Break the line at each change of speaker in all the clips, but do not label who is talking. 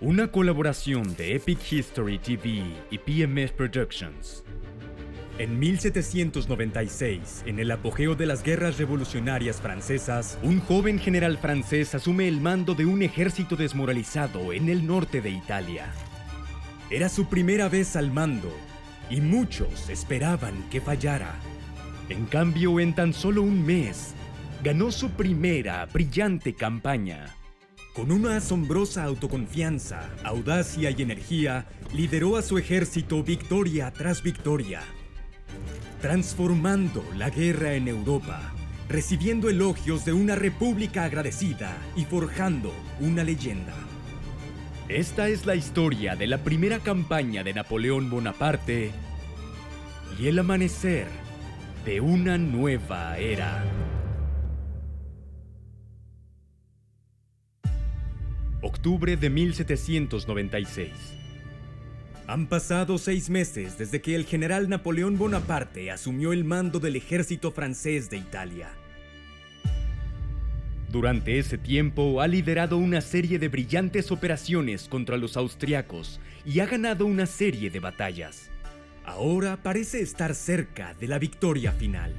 Una colaboración de Epic History TV y PMF Productions. En 1796, en el apogeo de las guerras revolucionarias francesas, un joven general francés asume el mando de un ejército desmoralizado en el norte de Italia. Era su primera vez al mando, y muchos esperaban que fallara. En cambio, en tan solo un mes, ganó su primera brillante campaña. Con una asombrosa autoconfianza, audacia y energía, lideró a su ejército victoria tras victoria, transformando la guerra en Europa, recibiendo elogios de una república agradecida y forjando una leyenda. Esta es la historia de la primera campaña de Napoleón Bonaparte y el amanecer de una nueva era. Octubre de 1796. Han pasado 6 meses desde que el general Napoleón Bonaparte asumió el mando del ejército francés de Italia. Durante ese tiempo ha liderado una serie de brillantes operaciones contra los austriacos y ha ganado una serie de batallas. Ahora parece estar cerca de la victoria final.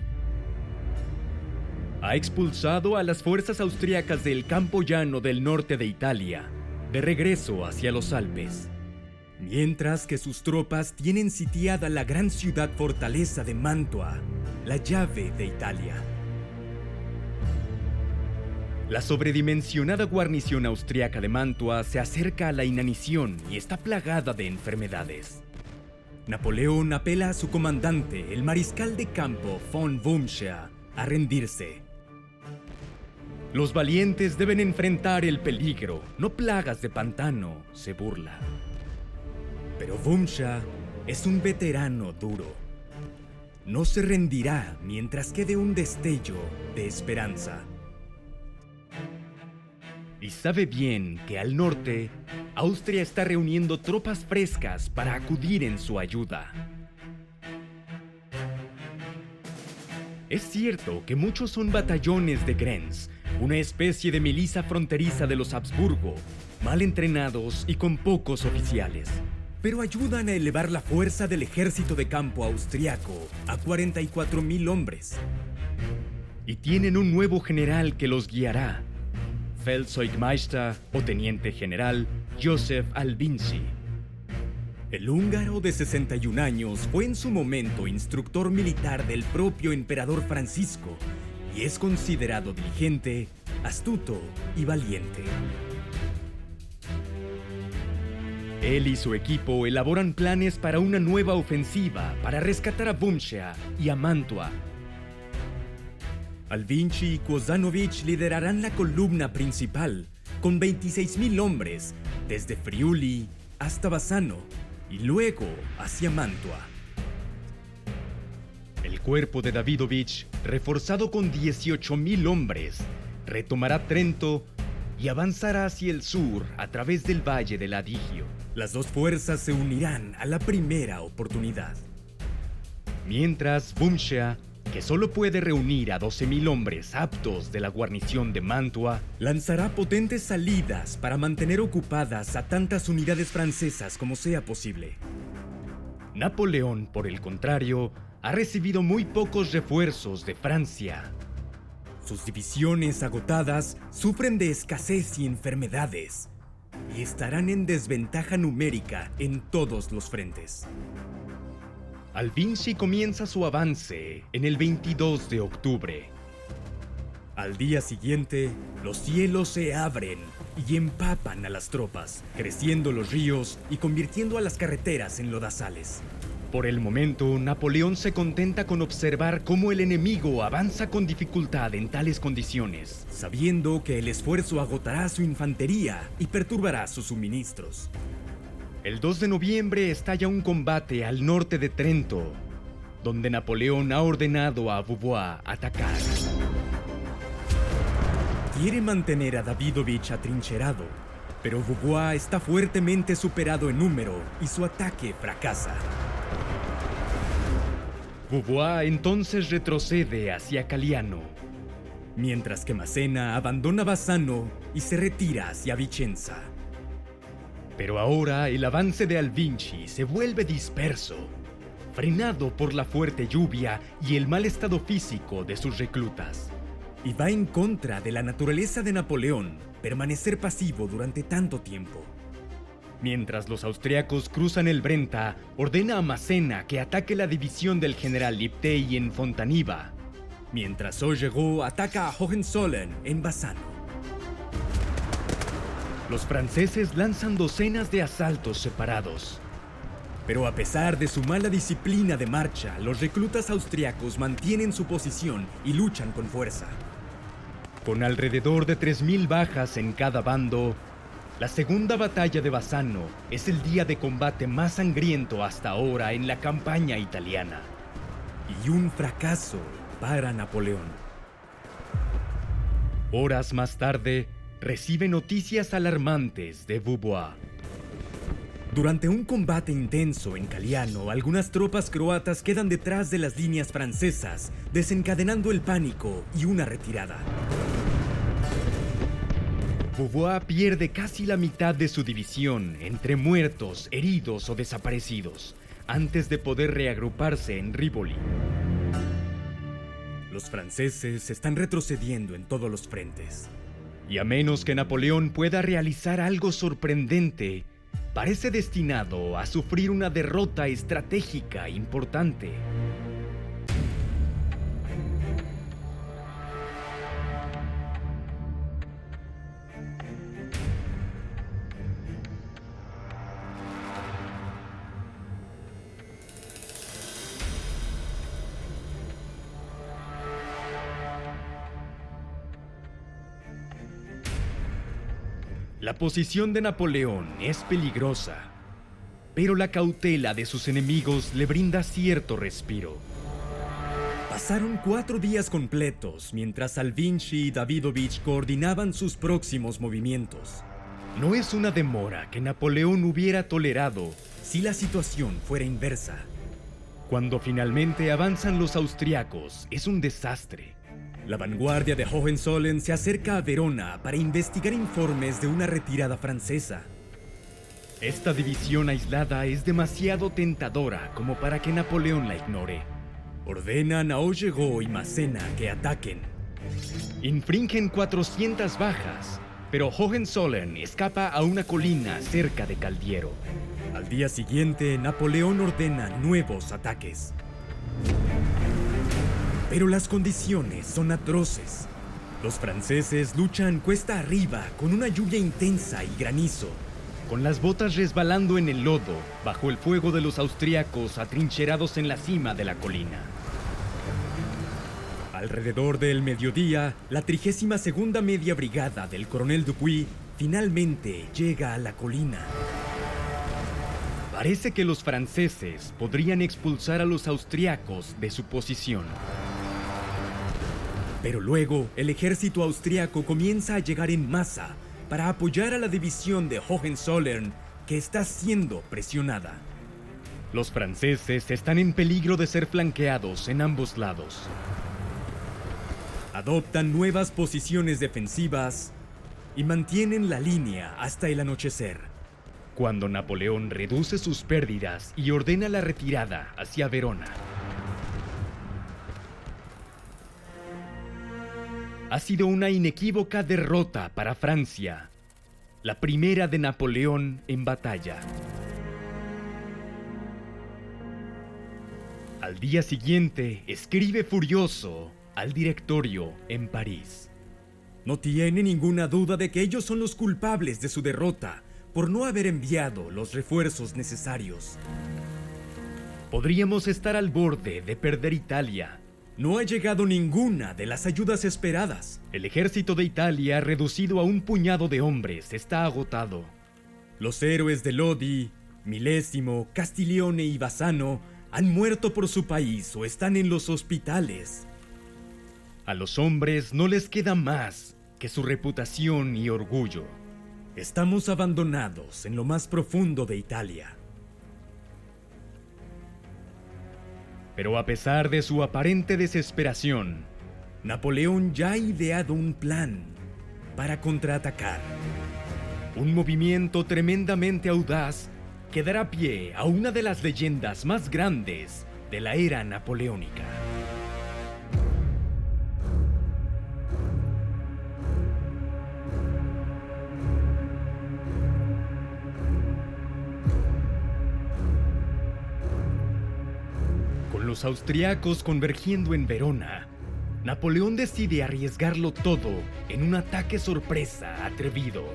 Ha expulsado a las fuerzas austriacas del campo llano del norte de Italia, de regreso hacia los Alpes, mientras que sus tropas tienen sitiada la gran ciudad fortaleza de Mantua, la llave de Italia. La sobredimensionada guarnición austriaca de Mantua se acerca a la inanición y está plagada de enfermedades. Napoleón apela a su comandante, el mariscal de campo von Wurmscher, a rendirse. Los valientes deben enfrentar el peligro, no plagas de pantano, se burla. Pero Wurmscher es un veterano duro. No se rendirá mientras quede un destello de esperanza. Y sabe bien que al norte, Austria está reuniendo tropas frescas para acudir en su ayuda. Es cierto que muchos son batallones de Grens, una especie de milicia fronteriza de los Habsburgo, mal entrenados y con pocos oficiales, pero ayudan a elevar la fuerza del ejército de campo austriaco a 44,000 hombres. Y tienen un nuevo general que los guiará, Feldzeugmeister o teniente general Joseph Albinsky. El húngaro de 61 años fue en su momento instructor militar del propio emperador Francisco y es considerado diligente, astuto y valiente. Él y su equipo elaboran planes para una nueva ofensiva para rescatar a Wurmscher y a Mantua. Albinsky y Kozanovic liderarán la columna principal, con 26,000 hombres, desde Friuli hasta Bassano y luego hacia Mantua. El cuerpo de Davidovich, reforzado con 18,000 hombres, retomará Trento y avanzará hacia el sur a través del Valle del Adigio. Las dos fuerzas se unirán a la primera oportunidad. Mientras Wurmscher, que solo puede reunir a 12,000 hombres aptos de la guarnición de Mantua, lanzará potentes salidas para mantener ocupadas a tantas unidades francesas como sea posible. Napoleón, por el contrario, ha recibido muy pocos refuerzos de Francia. Sus divisiones agotadas sufren de escasez y enfermedades, y estarán en desventaja numérica en todos los frentes. Albinsky comienza su avance en el 22 de octubre. Al día siguiente, los cielos se abren y empapan a las tropas, creciendo los ríos y convirtiendo a las carreteras en lodazales. Por el momento, Napoleón se contenta con observar cómo el enemigo avanza con dificultad en tales condiciones, sabiendo que el esfuerzo agotará su infantería y perturbará sus suministros. El 2 de noviembre estalla un combate al norte de Trento, donde Napoleón ha ordenado a Vaubois atacar. Quiere mantener a Davidovich atrincherado, pero Vaubois está fuertemente superado en número y su ataque fracasa. Vaubois entonces retrocede hacia Caliano, mientras que Massena abandona Bassano y se retira hacia Vicenza. Pero ahora el avance de Alvinci se vuelve disperso, frenado por la fuerte lluvia y el mal estado físico de sus reclutas.
Y va en contra de la naturaleza de Napoleón permanecer pasivo durante tanto tiempo.
Mientras los austriacos cruzan el Brenta, ordena a Massena que ataque la división del general Liptey en Fontaniva,
mientras Augereau ataca a Hohenzollern en Bassano.
Los franceses lanzan docenas de asaltos separados.
Pero a pesar de su mala disciplina de marcha, los reclutas austriacos mantienen su posición y luchan con fuerza.
Con alrededor de 3.000 bajas en cada bando, la segunda batalla de Bassano es el día de combate más sangriento hasta ahora en la campaña italiana.
Y un fracaso para Napoleón.
Horas más tarde, recibe noticias alarmantes de Vaubois.
Durante un combate intenso en Caliano, algunas tropas croatas quedan detrás de las líneas francesas, desencadenando el pánico y una retirada.
Vaubois pierde casi la mitad de su división entre muertos, heridos o desaparecidos, antes de poder reagruparse en Rivoli.
Los franceses están retrocediendo en todos los frentes.
Y a menos que Napoleón pueda realizar algo sorprendente, parece destinado a sufrir una derrota estratégica importante. La posición de Napoleón es peligrosa, pero la cautela de sus enemigos le brinda cierto respiro.
Pasaron 4 días completos mientras Alvinci y Davidovich coordinaban sus próximos movimientos.
No es una demora que Napoleón hubiera tolerado
si la situación fuera inversa.
Cuando finalmente avanzan los austriacos, es un desastre.
La vanguardia de Hohenzollern se acerca a Verona para investigar informes de una retirada francesa.
Esta división aislada es demasiado tentadora como para que Napoleón la ignore.
Ordenan a Augereau y Massena que ataquen.
Infringen 400 bajas, pero Hohenzollern escapa a una colina cerca de Caldiero.
Al día siguiente, Napoleón ordena nuevos ataques. Pero las condiciones son atroces. Los franceses luchan cuesta arriba con una lluvia intensa y granizo,
con las botas resbalando en el lodo bajo el fuego de los austriacos atrincherados en la cima de la colina.
Alrededor del mediodía, la 32ª Media Brigada del coronel Dupuy finalmente llega a la colina.
Parece que los franceses podrían expulsar a los austriacos de su posición.
Pero luego, el ejército austriaco comienza a llegar en masa para apoyar a la división de Hohenzollern, que está siendo presionada.
Los franceses están en peligro de ser flanqueados en ambos lados.
Adoptan nuevas posiciones defensivas y mantienen la línea hasta el anochecer.
Cuando Napoleón reduce sus pérdidas y ordena la retirada hacia Verona. Ha sido una inequívoca derrota para Francia, la primera de Napoleón en batalla. Al día siguiente, escribe furioso al directorio en París.
No tiene ninguna duda de que ellos son los culpables de su derrota por no haber enviado los refuerzos necesarios.
Podríamos estar al borde de perder Italia.
No ha llegado ninguna de las ayudas esperadas.
El ejército de Italia, reducido a un puñado de hombres, está agotado.
Los héroes de Lodi, Milésimo, Castiglione y Bassano han muerto por su país o están en los hospitales.
A los hombres no les queda más que su reputación y orgullo.
Estamos abandonados en lo más profundo de Italia.
Pero a pesar de su aparente desesperación,
Napoleón ya ha ideado un plan para contraatacar.
Un movimiento tremendamente audaz que dará pie a una de las leyendas más grandes de la era napoleónica. Con los austriacos convergiendo en Verona, Napoleón decide arriesgarlo todo en un ataque sorpresa atrevido.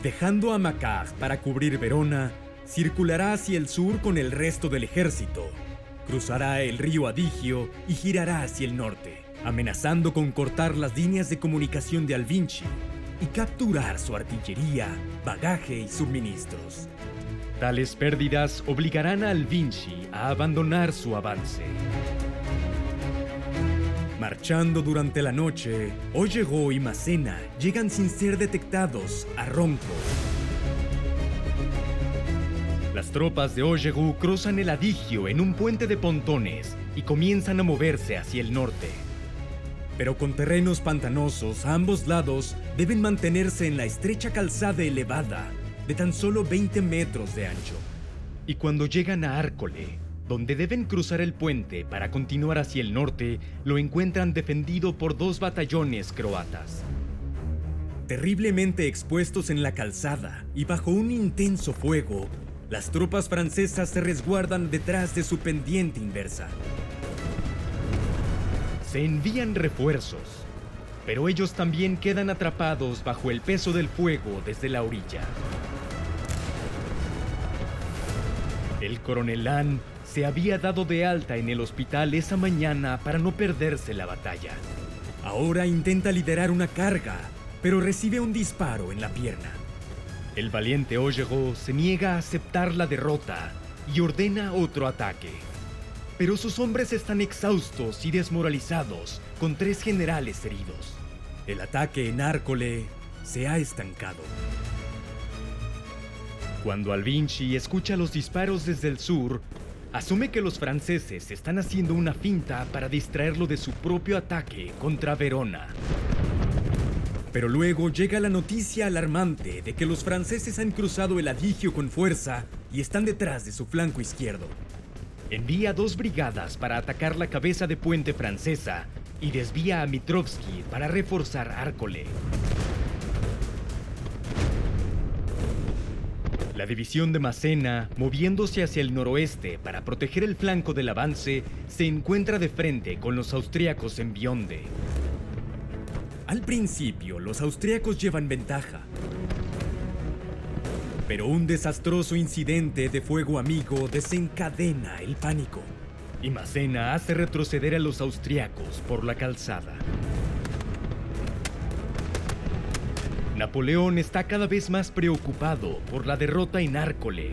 Dejando a Macar para cubrir Verona, circulará hacia el sur con el resto del ejército, cruzará el río Adigio y girará hacia el norte, amenazando con cortar las líneas de comunicación de Alvinci y capturar su artillería, bagaje y suministros.
Tales pérdidas obligarán a Alvinci a abandonar su avance.
Marchando durante la noche, Augereau y Massena llegan sin ser detectados a Ronco.
Las tropas de Augereau cruzan el Adigio en un puente de pontones y comienzan a moverse hacia el norte.
Pero con terrenos pantanosos a ambos lados, deben mantenerse en la estrecha calzada elevada de tan solo 20 metros de ancho.
Y cuando llegan a Arcole, donde deben cruzar el puente para continuar hacia el norte, lo encuentran defendido por 2 batallones croatas.
Terriblemente expuestos en la calzada y bajo un intenso fuego, las tropas francesas se resguardan detrás de su pendiente inversa.
Se envían refuerzos, pero ellos también quedan atrapados bajo el peso del fuego desde la orilla. El coronel Lannes se había dado de alta en el hospital esa mañana para no perderse la batalla.
Ahora intenta liderar una carga, pero recibe un disparo en la pierna.
El valiente Augereau se niega a aceptar la derrota y ordena otro ataque. Pero sus hombres están exhaustos y desmoralizados, con 3 generales heridos.
El ataque en Arcole se ha estancado.
Cuando Alvinci escucha los disparos desde el sur, asume que los franceses están haciendo una finta para distraerlo de su propio ataque contra Verona.
Pero luego llega la noticia alarmante de que los franceses han cruzado el Adigio con fuerza y están detrás de su flanco izquierdo.
Envía 2 brigadas para atacar la cabeza de puente francesa y desvía a Mitrovsky para reforzar Arcole. La división de Massena, moviéndose hacia el noroeste para proteger el flanco del avance, se encuentra de frente con los austríacos en Bionde.
Al principio, los austríacos llevan ventaja. Pero un desastroso incidente de fuego amigo desencadena el pánico.
Y Massena hace retroceder a los austríacos por la calzada. Napoleón está cada vez más preocupado por la derrota en Arcole.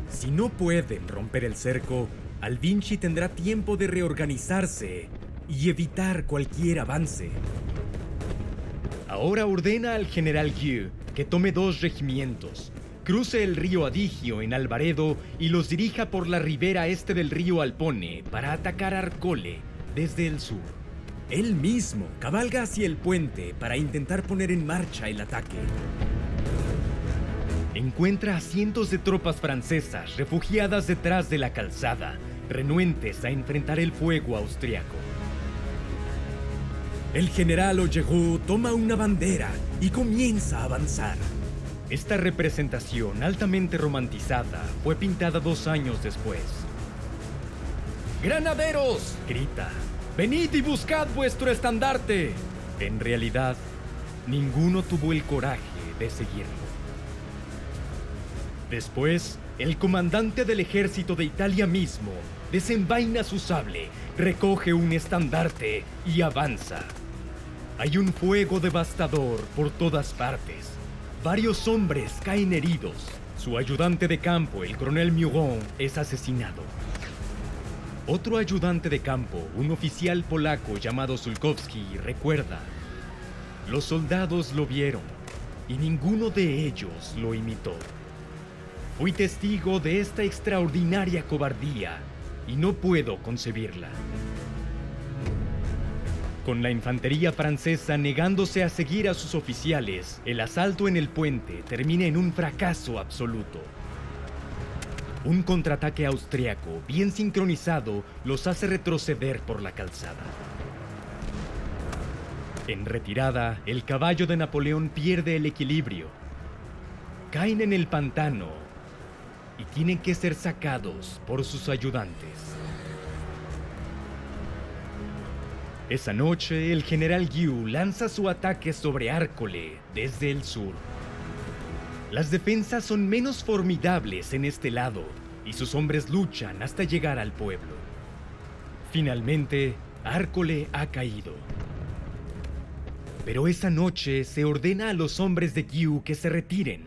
Si no pueden romper el cerco, Alvinci tendrá tiempo de reorganizarse y evitar cualquier avance.
Ahora ordena al general Gueux que tome 2 regimientos, cruce el río Adigio en Albaredo y los dirija por la ribera este del río Alpone para atacar Arcole desde el sur.
Él mismo cabalga hacia el puente para intentar poner en marcha el ataque.
Encuentra a cientos de tropas francesas refugiadas detrás de la calzada, renuentes a enfrentar el fuego austriaco.
El general Augereau toma una bandera y comienza a avanzar.
Esta representación altamente romantizada fue pintada 2 años después. ¡Granaderos!, grita. ¡Venid y buscad vuestro estandarte! En realidad, ninguno tuvo el coraje de seguirlo. Después, el comandante del ejército de Italia mismo desenvaina su sable, recoge un estandarte y avanza. Hay un fuego devastador por todas partes. Varios hombres caen heridos. Su ayudante de campo, el coronel Muron, es asesinado. Otro ayudante de campo, un oficial polaco llamado Sulkowski, recuerda: los soldados lo vieron y ninguno de ellos lo imitó. Fui testigo de esta extraordinaria cobardía y no puedo concebirla. Con la infantería francesa negándose a seguir a sus oficiales, el asalto en el puente termina en un fracaso absoluto. Un contraataque austriaco bien sincronizado los hace retroceder por la calzada. En retirada, el caballo de Napoleón pierde el equilibrio. Caen en el pantano y tienen que ser sacados por sus ayudantes. Esa noche, el general Gueux lanza su ataque sobre Arcole desde el sur. Las defensas son menos formidables en este lado y sus hombres luchan hasta llegar al pueblo. Finalmente, Arcole ha caído. Pero esa noche se ordena a los hombres de Gueux que se retiren.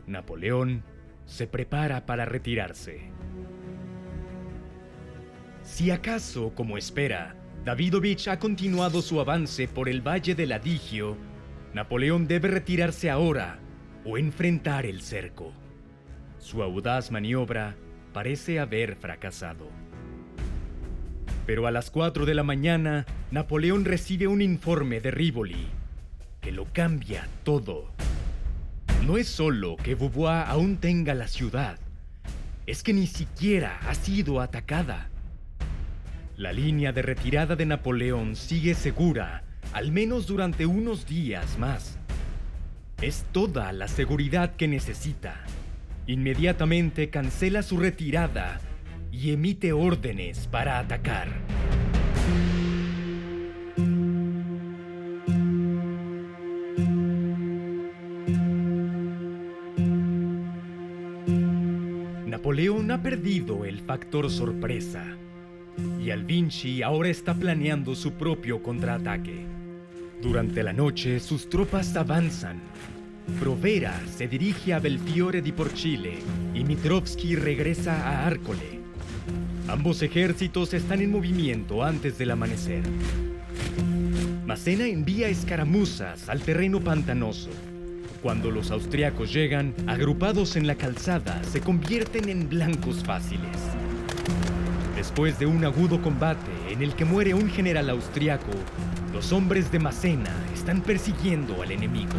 Napoleón se prepara para retirarse. Si acaso, como espera, Davidovich ha continuado su avance por el Valle del Adigio, Napoleón debe retirarse ahora o enfrentar el cerco. Su audaz maniobra parece haber fracasado. Pero a las 4 de la mañana, Napoleón recibe un informe de Rivoli que lo cambia todo. No es solo que Vaubois aún tenga la ciudad, es que ni siquiera ha sido atacada. La línea de retirada de Napoleón sigue segura, al menos durante unos días más. Es toda la seguridad que necesita. Inmediatamente cancela su retirada y emite órdenes para atacar. Napoleón ha perdido el factor sorpresa. Y Alvinci ahora está planeando su propio contraataque. Durante la noche, sus tropas avanzan. Provera se dirige a Belfiore di Porcile y Mitrovsky regresa a Arcole. Ambos ejércitos están en movimiento antes del amanecer. Massena envía escaramuzas al terreno pantanoso. Cuando los austriacos llegan, agrupados en la calzada, se convierten en blancos fáciles. Después de un agudo combate en el que muere un general austriaco, los hombres de Massena están persiguiendo al enemigo.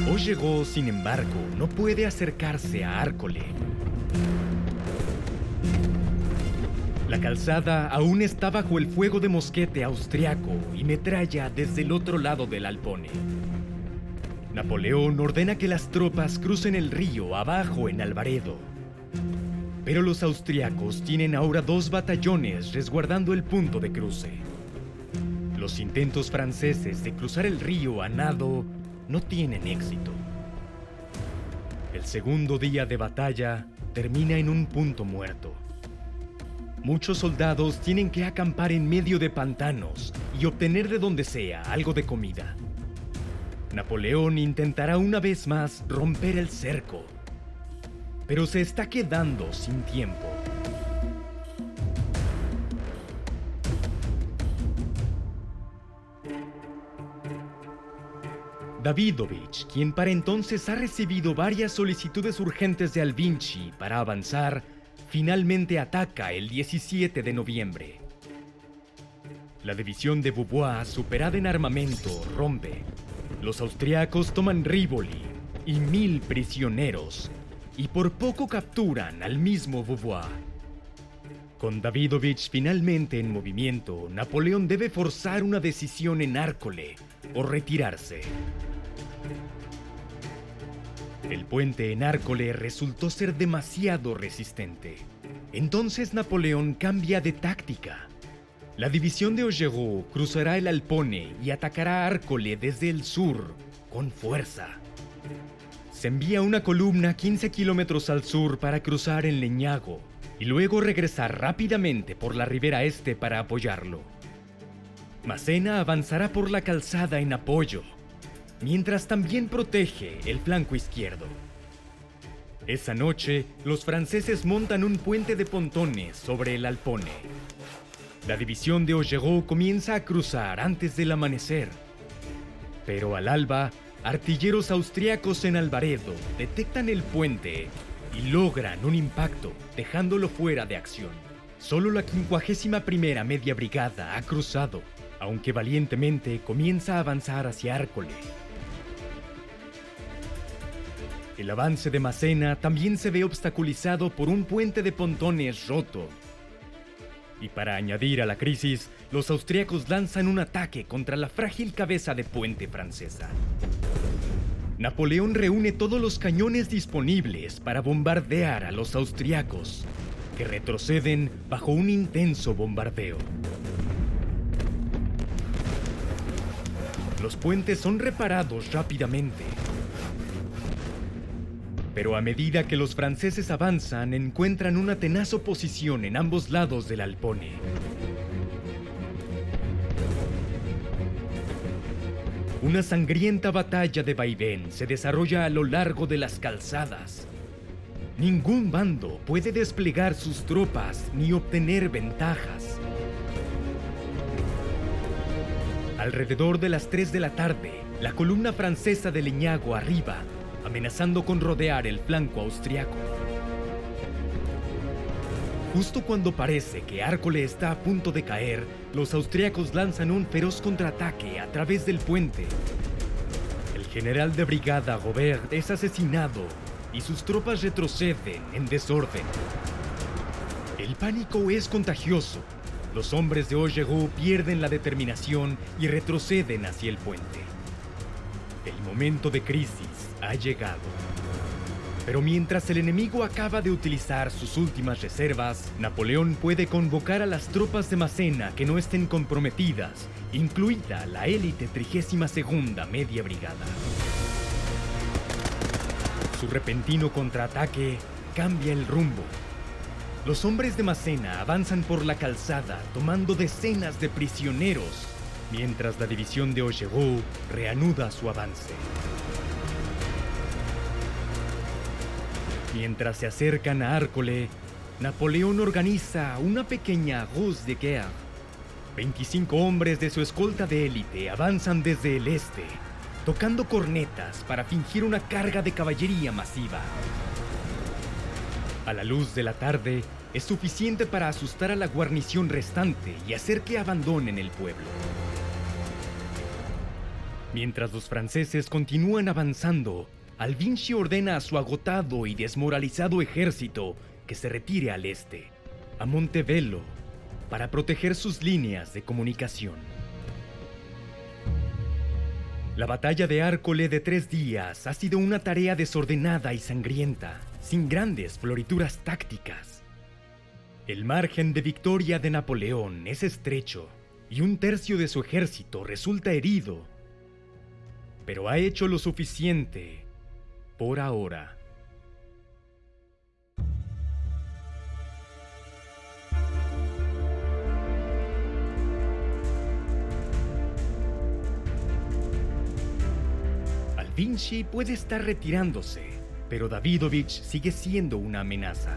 Augereau, sin embargo, no puede acercarse a Arcole. La calzada aún está bajo el fuego de mosquete austriaco y metralla desde el otro lado del Alpone. Napoleón ordena que las tropas crucen el río abajo en Albaredo. Pero los austriacos tienen ahora 2 batallones resguardando el punto de cruce. Los intentos franceses de cruzar el río a nado no tienen éxito. El segundo día de batalla termina en un punto muerto. Muchos soldados tienen que acampar en medio de pantanos y obtener de donde sea algo de comida. Napoleón intentará una vez más romper el cerco, pero se está quedando sin tiempo. Davidovich, quien para entonces ha recibido varias solicitudes urgentes de Alvinci para avanzar, finalmente ataca el 17 de noviembre. La división de Vaubois, superada en armamento, rompe. Los austriacos toman Rivoli y 1000 prisioneros, y por poco capturan al mismo Vaubois. Con Davidovich finalmente en movimiento, Napoleón debe forzar una decisión en Arcole o retirarse. El puente en Arcole resultó ser demasiado resistente. Entonces Napoleón cambia de táctica. La división de Augereau cruzará el Alpone y atacará Arcole desde el sur, con fuerza. Se envía una columna 15 kilómetros al sur para cruzar el Leñago y luego regresar rápidamente por la ribera este para apoyarlo. Massena avanzará por la calzada en apoyo, mientras también protege el flanco izquierdo. Esa noche, los franceses montan un puente de pontones sobre el Alpone. La división de Augereau comienza a cruzar antes del amanecer, pero al alba, artilleros austriacos en Albaredo detectan el puente y logran un impacto, dejándolo fuera de acción. Solo la 51ª Media Brigada ha cruzado, aunque valientemente comienza a avanzar hacia Arcole. El avance de Massena también se ve obstaculizado por un puente de pontones roto. Y para añadir a la crisis, los austriacos lanzan un ataque contra la frágil cabeza de puente francesa. Napoleón reúne todos los cañones disponibles para bombardear a los austriacos, que retroceden bajo un intenso bombardeo. Los puentes son reparados rápidamente. Pero a medida que los franceses avanzan, encuentran una tenaz oposición en ambos lados del Alpone. Una sangrienta batalla de vaivén se desarrolla a lo largo de las calzadas. Ningún bando puede desplegar sus tropas ni obtener ventajas. Alrededor de las 3 de la tarde, la columna francesa de Leñago arriba, amenazando con rodear el flanco austriaco. Justo cuando parece que Arcole está a punto de caer, los austriacos lanzan un feroz contraataque a través del puente. El general de brigada Robert es asesinado y sus tropas retroceden en desorden. El pánico es contagioso. Los hombres de Augereau pierden la determinación y retroceden hacia el puente. El momento de crisis ha llegado. Pero mientras el enemigo acaba de utilizar sus últimas reservas, Napoleón puede convocar a las tropas de Massena que no estén comprometidas, incluida la élite 32ª Media Brigada. Su repentino contraataque cambia el rumbo. Los hombres de Massena avanzan por la calzada tomando decenas de prisioneros, mientras la división de Augereau reanuda su avance. Mientras se acercan a Arcole, Napoleón organiza una pequeña ruse de guerre. 25 hombres de su escolta de élite avanzan desde el este, tocando cornetas para fingir una carga de caballería masiva. A la luz de la tarde, es suficiente para asustar a la guarnición restante y hacer que abandonen el pueblo. Mientras los franceses continúan avanzando, Alvinci ordena a su agotado y desmoralizado ejército que se retire al este, a Montebello, para proteger sus líneas de comunicación. La batalla de Arcole de 3 días ha sido una tarea desordenada y sangrienta, sin grandes florituras tácticas. El margen de victoria de Napoleón es estrecho y 1/3 de su ejército resulta herido, pero ha hecho lo suficiente por ahora. Alvinci puede estar retirándose, pero Davidovich sigue siendo una amenaza.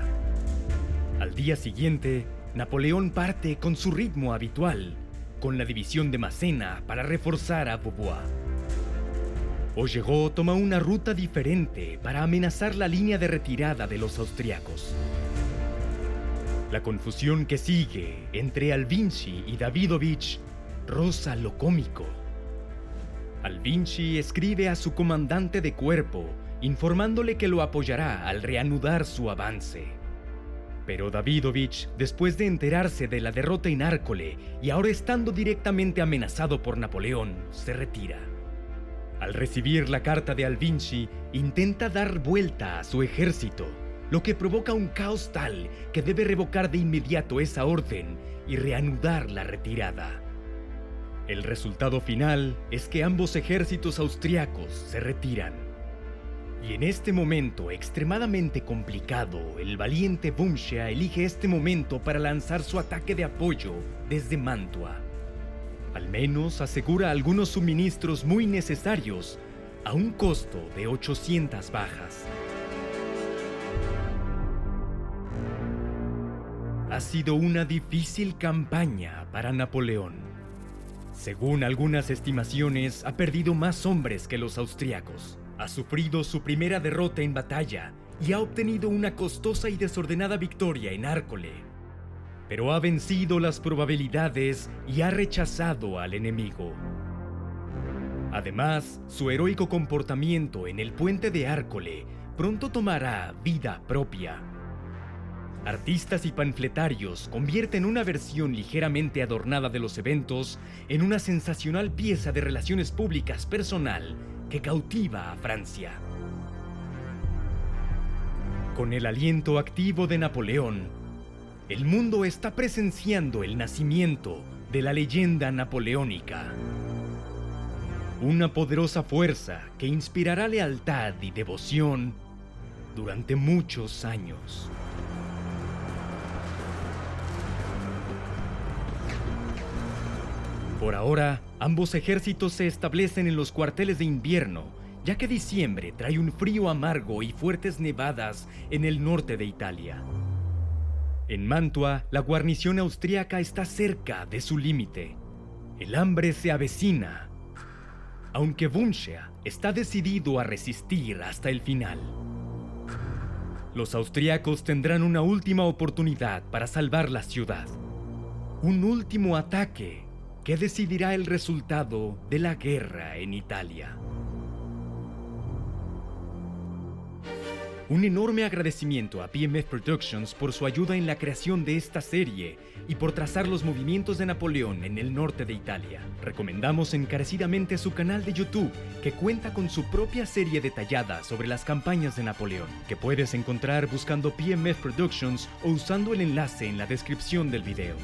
Al día siguiente, Napoleón parte con su ritmo habitual, con la división de Massena para reforzar a Vaubois. Augereau toma una ruta diferente para amenazar la línea de retirada de los austriacos. La confusión que sigue entre Alvinci y Davidovich roza lo cómico. Alvinci escribe a su comandante de cuerpo, informándole que lo apoyará al reanudar su avance. Pero Davidovich, después de enterarse de la derrota en Arcole y ahora estando directamente amenazado por Napoleón, se retira. Al recibir la carta de Alvinci, intenta dar vuelta a su ejército, lo que provoca un caos tal que debe revocar de inmediato esa orden y reanudar la retirada. El resultado final es que ambos ejércitos austriacos se retiran. Y en este momento extremadamente complicado, el valiente Bumschea elige este momento para lanzar su ataque de apoyo desde Mantua. Al menos asegura algunos suministros muy necesarios a un costo de 800 bajas. Ha sido una difícil campaña para Napoleón. Según algunas estimaciones, ha perdido más hombres que los austriacos. Ha sufrido su primera derrota en batalla y ha obtenido una costosa y desordenada victoria en Arcole. pero ha vencido las probabilidades y ha rechazado al enemigo. Además, su heroico comportamiento en el puente de Arcole pronto tomará vida propia. Artistas y panfletarios convierten una versión ligeramente adornada de los eventos en una sensacional pieza de relaciones públicas personal que cautiva a Francia. Con el aliento activo de Napoleón, el mundo está presenciando el nacimiento de la leyenda napoleónica. Una poderosa fuerza que inspirará lealtad y devoción durante muchos años. Por ahora, ambos ejércitos se establecen en los cuarteles de invierno, ya que diciembre trae un frío amargo y fuertes nevadas en el norte de Italia. En Mantua, la guarnición austríaca está cerca de su límite. El hambre se avecina, aunque Wunschea está decidido a resistir hasta el final. Los austríacos tendrán una última oportunidad para salvar la ciudad. Un último ataque que decidirá el resultado de la guerra en Italia. Un enorme agradecimiento a PMF Productions por su ayuda en la creación de esta serie y por trazar los movimientos de Napoleón en el norte de Italia. Recomendamos encarecidamente su canal de YouTube, que cuenta con su propia serie detallada sobre las campañas de Napoleón, que puedes encontrar buscando PMF Productions o usando el enlace en la descripción del video.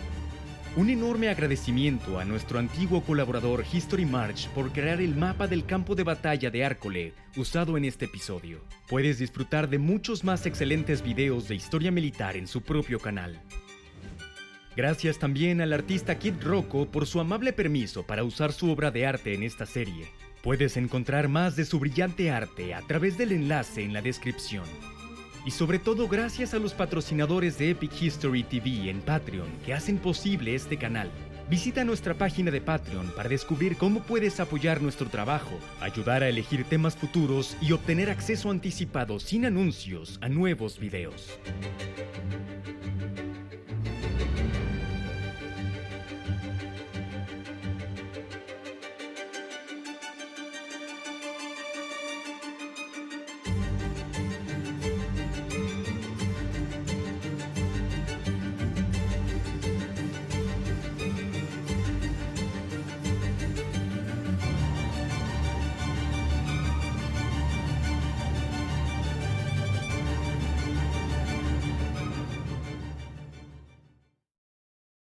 Un enorme agradecimiento a nuestro antiguo colaborador History March por crear el mapa del campo de batalla de Arcole usado en este episodio. Puedes disfrutar de muchos más excelentes videos de historia militar en su propio canal. Gracias también al artista Kid Rocco por su amable permiso para usar su obra de arte en esta serie. Puedes encontrar más de su brillante arte a través del enlace en la descripción. Y sobre todo gracias a los patrocinadores de Epic History TV en Patreon que hacen posible este canal. Visita nuestra página de Patreon para descubrir cómo puedes apoyar nuestro trabajo, ayudar a elegir temas futuros y obtener acceso anticipado sin anuncios a nuevos videos.